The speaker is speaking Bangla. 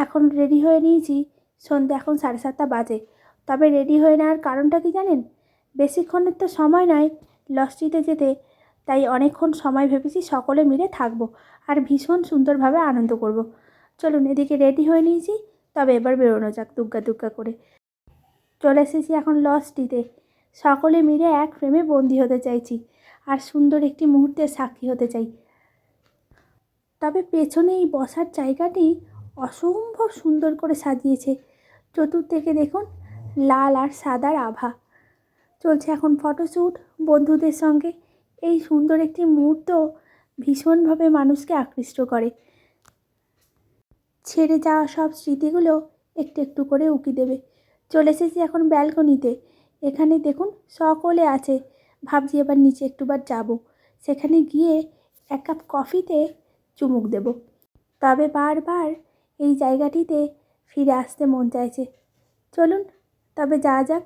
এখন রেডি হয়ে নিয়েছি, সন্ধ্যে এখন 7:30 বাজে। তবে রেডি হয়ে নেওয়ার কারণটা কি জানেন? বেশিক্ষণের তো সময় নয় লঞ্চটিতে যেতে, তাই অনেকক্ষণ সময় ভেবেছি সকলে মিলে থাকবো আর ভীষণ সুন্দরভাবে আনন্দ করব। চলুন, এদিকে রেডি হয়ে নিয়েছি, তবে এবার বেরোনো যাক দুগ্গা দুগ্গা করে। চলে এসেছি এখন লঞ্চটিতে। সকলে মিলে এক ফ্রেমে বন্দি হতে চাইছি আর সুন্দর একটি মুহূর্তের সাক্ষী হতে চাই। তবে পেছনে এই বসার জায়গাটি অসম্ভব সুন্দর করে সাজিয়েছে। চতুর্দিকে দেখুন লাল আর সাদার আভা। চলছে এখন ফটোশ্যুট বন্ধুদের সঙ্গে। এই সুন্দর একটি মুহূর্ত ভীষণভাবে মানুষকে আকৃষ্ট করে। ছেড়ে যাওয়া সব স্মৃতিগুলো একটু একটু করে উকি দেবে। চলে এসেছি এখন ব্যালকনিতে। এখানে দেখুন সকলে আছে। ভাবছি এবার নিচে একটুবার যাব, সেখানে গিয়ে 1 কাপ কফিতে চুমুক দেব। তবে বারবার এই জায়গাটিতে ফিরে আসতে মন চাইছে। চলুন তবে যাওয়া যাক।